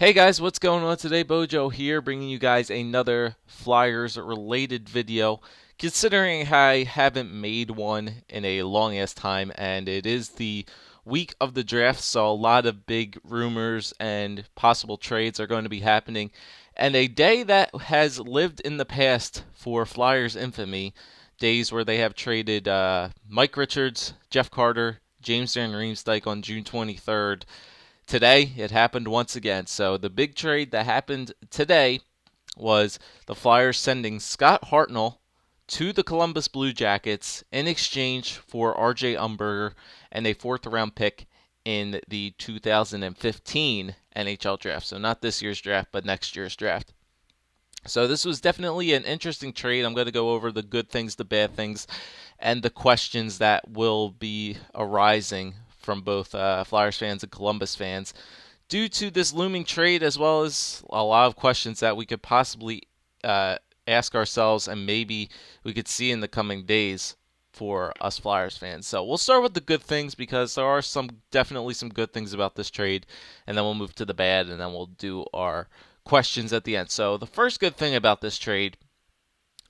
Hey guys, what's going on today? Bojo here, bringing you guys another Flyers related video. Considering I haven't made one in a long ass time, and it is the week of the draft, so a lot of big rumors and possible trades are going to be happening. And a day that has lived in the past for Flyers infamy, days where they have traded Mike Richards, Jeff Carter, James Van Riemsdyk on June 23rd. Today, it happened once again. So the big trade that happened today was the Flyers sending Scott Hartnell to the Columbus Blue Jackets in exchange for R.J. Umberger and a fourth round pick in the 2015 NHL draft. So not this year's draft, but next year's draft. So this was definitely an interesting trade. I'm going to go over the good things, the bad things, and the questions that will be arising from both Flyers fans and Columbus fans due to this looming trade, as well as a lot of questions that we could possibly ask ourselves and maybe we could see in the coming days for us Flyers fans. So we'll start with the good things because there are definitely some good things about this trade, and then we'll move to the bad, and then we'll do our questions at the end. So the first good thing about this trade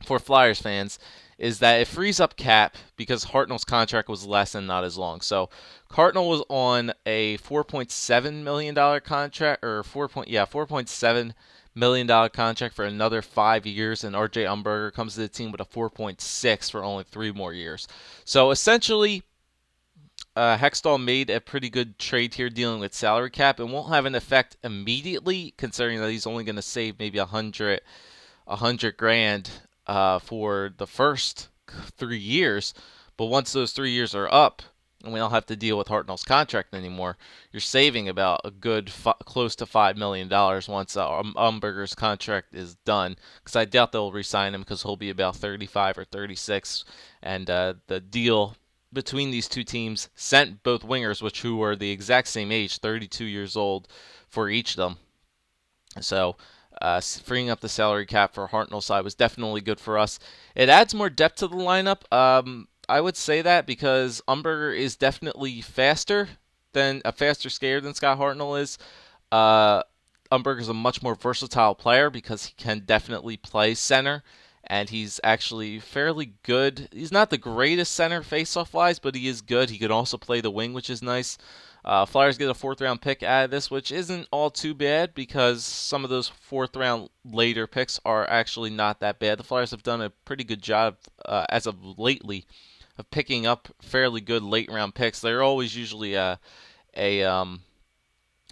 for Flyers fans is that it frees up cap because Hartnell's contract was less and not as long. So Hartnell was on a $4.7 million contract, or 4.7 million contract for another 5 years, and RJ Umberger comes to the team with a 4.6 for only 3 more years. So essentially, Hextall made a pretty good trade here dealing with salary cap and won't have an effect immediately, considering that he's only going to save maybe a hundred grand for the first 3 years. But once those 3 years are up, and we don't have to deal with Hartnell's contract anymore, you're saving about a good close to $5 million once Umberger's contract is done. Because I doubt they'll re-sign him because he'll be about 35 or 36, and the deal between these two teams sent both wingers, who were the exact same age, 32 years old, for each of them. So freeing up the salary cap for Hartnell's side was definitely good for us. It adds more depth to the lineup. I would say that because Umberger is definitely a faster skater than Scott Hartnell is. Uh, Umberger's a much more versatile player because he can definitely play center, and he's actually fairly good. He's not the greatest center faceoff wise, but he is good. He can also play the wing, which is nice. Flyers get a fourth round pick out of this, which isn't all too bad because some of those fourth round later picks are actually not that bad. The Flyers have done a pretty good job as of lately of picking up fairly good late round picks. They're always usually a um,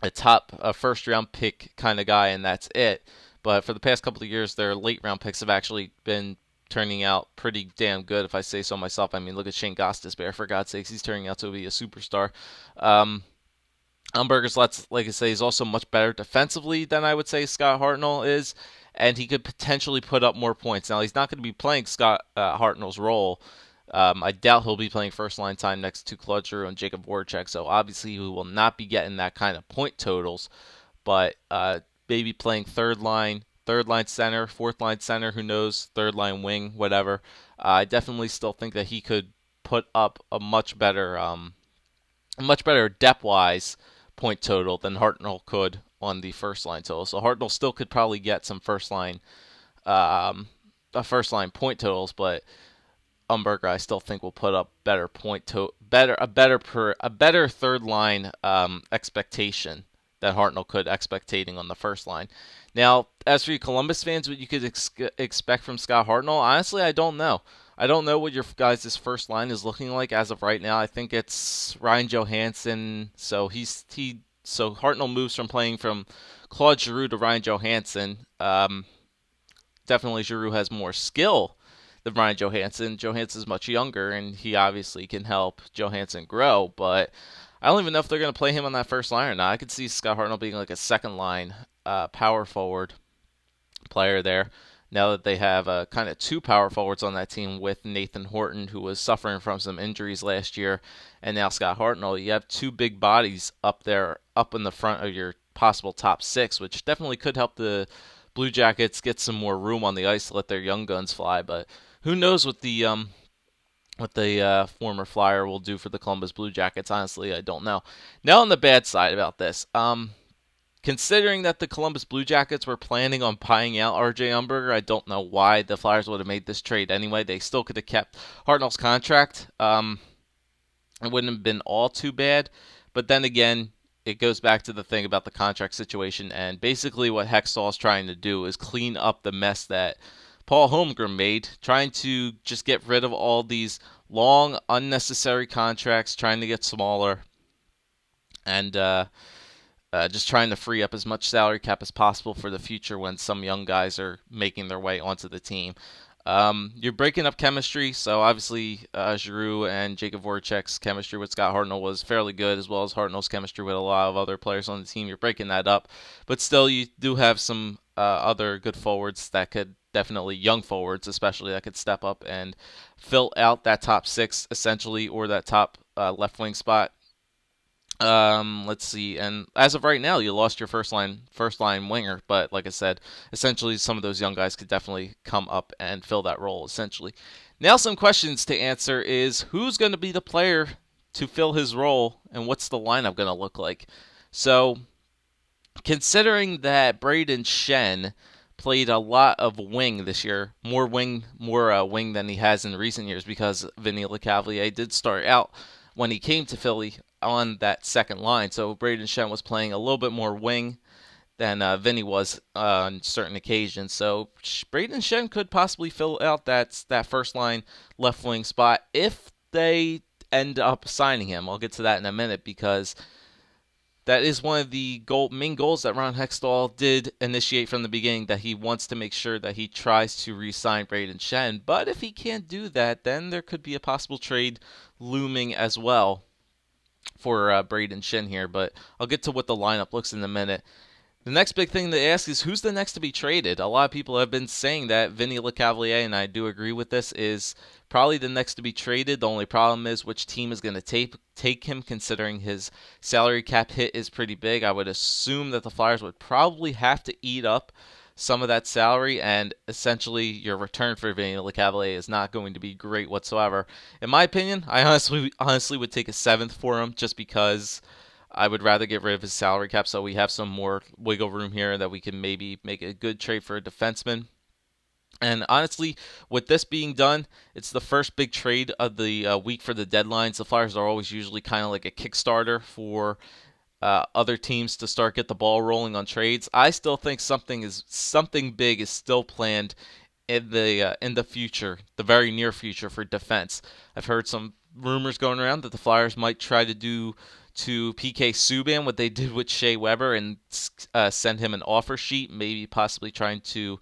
a first round pick kind of guy, and that's it. But for the past couple of years, their late round picks have actually been turning out pretty damn good, if I say so myself. I mean, look at Shane Gostisbehere, for God's sakes, he's turning out to be a superstar. Um, Umberger's, like I say, is also much better defensively than I would say Scott Hartnell is, and he could potentially put up more points. Now, he's not going to be playing Scott Hartnell's role. I doubt he'll be playing first line time next to Claude Giroux and Jacob Voracek, so obviously he will not be getting that kind of point totals. But maybe playing third line center, fourth line center, who knows, third line wing, whatever. I definitely still think that he could put up a much better depth wise point total than Hartnell could on the first line total. So Hartnell still could probably get some um, first line point totals, but Umberger I still think will put up a better third line expectation that Hartnell could expectating on the first line. Now, as for you Columbus fans, what you could expect from Scott Hartnell, honestly, I don't know. I don't know what your guys' first line is looking like as of right now. I think it's Ryan Johansson. So Hartnell moves from playing from Claude Giroux to Ryan Johansson. Definitely Giroux has more skill than Ryan Johansson. Johansson's much younger, and he obviously can help Johansson grow, but I don't even know if they're going to play him on that first line or not. I could see Scott Hartnell being like a second line power forward player there. Now that they have kind of two power forwards on that team with Nathan Horton, who was suffering from some injuries last year, and now Scott Hartnell, you have two big bodies up there, up in the front of your possible top six, which definitely could help the Blue Jackets get some more room on the ice to let their young guns fly. But who knows what the former Flyer will do for the Columbus Blue Jackets? Honestly, I don't know. Now on the bad side about this, Considering that the Columbus Blue Jackets were planning on buying out RJ Umberger, I don't know why the Flyers would have made this trade anyway. They still could have kept Hartnell's contract. It wouldn't have been all too bad. But then again, it goes back to the thing about the contract situation. And basically, what Hextall is trying to do is clean up the mess that Paul Holmgren made, trying to just get rid of all these long, unnecessary contracts, trying to get smaller, and just trying to free up as much salary cap as possible for the future when some young guys are making their way onto the team. You're breaking up chemistry, so obviously Giroux and Jacob Voracek's chemistry with Scott Hartnell was fairly good, as well as Hartnell's chemistry with a lot of other players on the team. You're breaking that up, but still, you do have some other good forwards that could definitely, young forwards especially, that could step up and fill out that top six essentially, or that top left wing spot. Let's see. And as of right now, you lost your first line winger, but like I said, essentially some of those young guys could definitely come up and fill that role essentially. Now some questions to answer is who's going to be the player to fill his role and what's the lineup going to look like? So, considering that Braden Shen played a lot of wing this year, more wing than he has in recent years because Vinny Lecavalier did start out when he came to Philly on that second line. So Braden Shen was playing a little bit more wing than Vinny was on certain occasions. So Braden Shen could possibly fill out that first line left wing spot if they end up signing him. I'll get to that in a minute because that is one of the main goals that Ron Hextall did initiate from the beginning, that he wants to make sure that he tries to re-sign Braden Shen. But if he can't do that, then there could be a possible trade looming as well for Braden Shen here. But I'll get to what the lineup looks in a minute. The next big thing to ask is who's the next to be traded? A lot of people have been saying that Vinny Lecavalier, and I do agree with this, is probably the next to be traded. The only problem is which team is going to take him, considering his salary cap hit is pretty big. I would assume that the Flyers would probably have to eat up some of that salary, and essentially your return for Vinny Lecavalier is not going to be great whatsoever. In my opinion, I honestly would take a seventh for him just because I would rather get rid of his salary cap so we have some more wiggle room here that we can maybe make a good trade for a defenseman. And honestly, with this being done, it's the first big trade of the week for the deadlines. The Flyers are always usually kind of like a Kickstarter for other teams to start get the ball rolling on trades. I still think something big is still planned in the future, the very near future for defense. I've heard some rumors going around that the Flyers might try to do to PK Subban what they did with Shea Weber and send him an offer sheet, maybe possibly trying to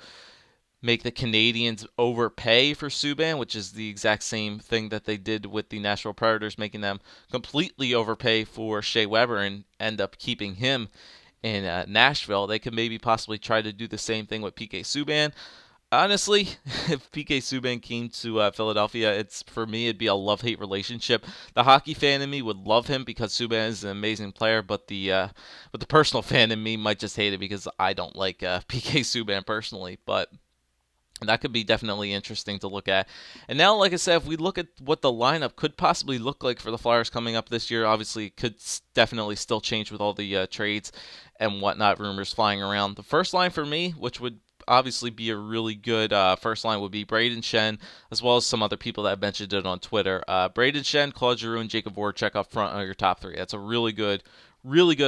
make the Canadians overpay for Subban, which is the exact same thing that they did with the Nashville Predators, making them completely overpay for Shea Weber and end up keeping him in Nashville. They could maybe possibly try to do the same thing with PK Subban. Honestly, if PK Subban came to Philadelphia, for me it'd be a love-hate relationship. The hockey fan in me would love him because Subban is an amazing player, but the personal fan in me might just hate it because I don't like PK Subban personally. But that could be definitely interesting to look at. And now, like I said, if we look at what the lineup could possibly look like for the Flyers coming up this year, obviously it could definitely still change with all the trades and whatnot, rumors flying around. The first line for me, which would obviously be a really good first line, would be Braden Shen, as well as some other people that have mentioned it on Twitter. Braden Shen, Claude Giroux, and Jacob Voracek up front are your top three. That's a really good,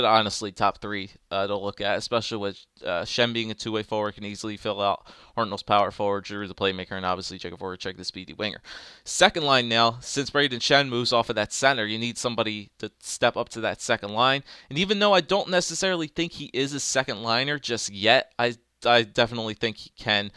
honestly, top three to look at, especially with Shen being a two-way forward, can easily fill out Hartnell's power forward, Giroux the playmaker, and obviously Jacob Voracek the speedy winger. Second line now, since Braden Shen moves off of that center, you need somebody to step up to that second line. And even though I don't necessarily think he is a second liner just yet, I definitely think he can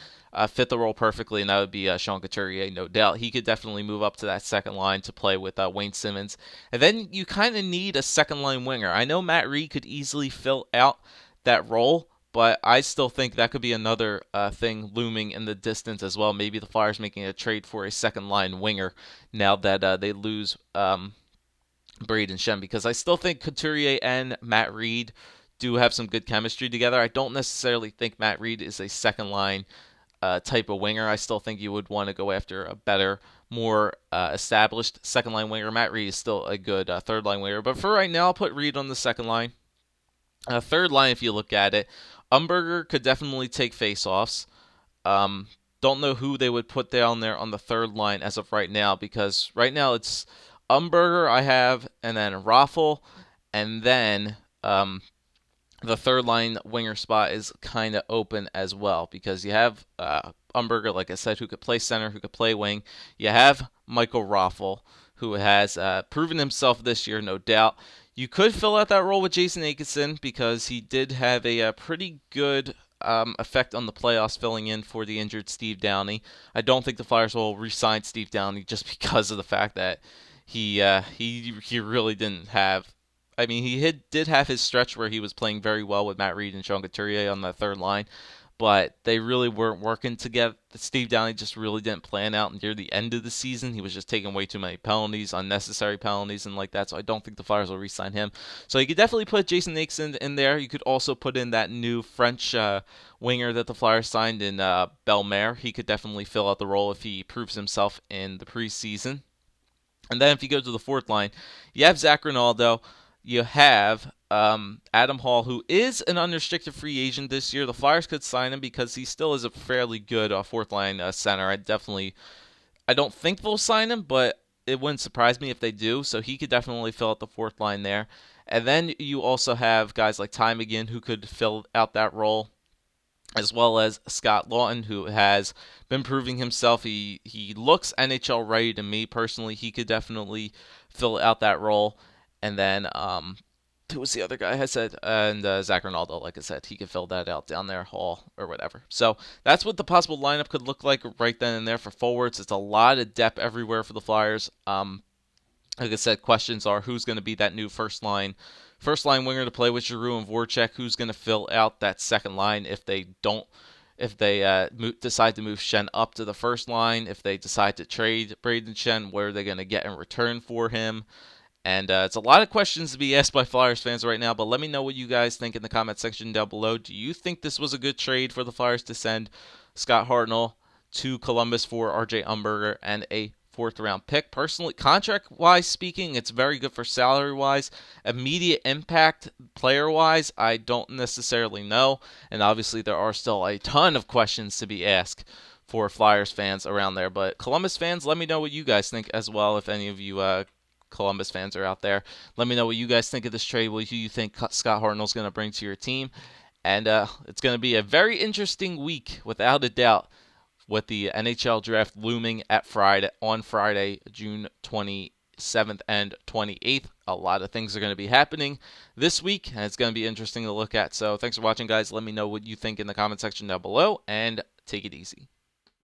fit the role perfectly, and that would be Sean Couturier, no doubt. He could definitely move up to that second line to play with Wayne Simmons. And then you kind of need a second line winger. I know Matt Reed could easily fill out that role, but I still think that could be another thing looming in the distance as well. Maybe the Flyers making a trade for a second line winger now that they lose Braden Shen, because I still think Couturier and Matt Reed do have some good chemistry together. I don't necessarily think Matt Reed is a second line type of winger. I still think you would want to go after a better, more established second line winger. Matt Reed is still a good third line winger, but for right now, I'll put Reed on the second line. Third line, if you look at it, Umberger could definitely take faceoffs. Um, don't know who they would put down there on the third line as of right now, because right now it's Umberger I have, and then Raffle, and then the third line winger spot is kind of open as well, because you have Umberger, like I said, who could play center, who could play wing. You have Michael Raffle, who has proven himself this year, no doubt. You could fill out that role with Jason Aitken, because he did have a pretty good effect on the playoffs, filling in for the injured Steve Downey. I don't think the Flyers will re-sign Steve Downey just because of the fact that he really didn't have. I mean, did have his stretch where he was playing very well with Matt Reed and Sean Couturier on the third line, but they really weren't working together. Steve Downey just really didn't plan out near the end of the season. He was just taking way too many penalties, unnecessary penalties, and like that. So I don't think the Flyers will re-sign him. So you could definitely put Jason Nixon in there. You could also put in that new French winger that the Flyers signed in Bellemare. He could definitely fill out the role if he proves himself in the preseason. And then if you go to the fourth line, you have Zach Rinaldo. You have Adam Hall, who is an unrestricted free agent this year. The Flyers could sign him because he still is a fairly good fourth line center. I don't think they'll sign him, but it wouldn't surprise me if they do. So he could definitely fill out the fourth line there. And then you also have guys like Ty McGinn who could fill out that role, as well as Scott Lawton, who has been proving himself. He looks NHL ready to me personally. He could definitely fill out that role. And then who was the other guy I said? And Zach Ronaldo, like I said, he could fill that out down there, Hall or whatever. So that's what the possible lineup could look like right then and there for forwards. It's a lot of depth everywhere for the Flyers. Like I said, questions are who's going to be that new first line winger to play with Giroux and Voracek. Who's going to fill out that second line if they don't, if they decide to move Shen up to the first line, if they decide to trade Braden Shen, what are they going to get in return for him? And it's a lot of questions to be asked by Flyers fans right now, but let me know what you guys think in the comment section down below. Do you think this was a good trade for the Flyers to send Scott Hartnell to Columbus for RJ Umberger and a fourth round pick? Personally, contract wise speaking, it's very good for salary wise. Immediate impact player wise, I don't necessarily know. And obviously, there are still a ton of questions to be asked for Flyers fans around there. But Columbus fans, let me know what you guys think as well. If any of you Columbus fans are out there, let me know what you guys think of this trade. What do you think Scott Hartnell's going to bring to your team? And it's going to be a very interesting week, without a doubt, with the NHL draft looming on Friday, June 27th and 28th. A lot of things are going to be happening this week, and it's going to be interesting to look at. So thanks for watching, guys. Let me know what you think in the comment section down below, and take it easy.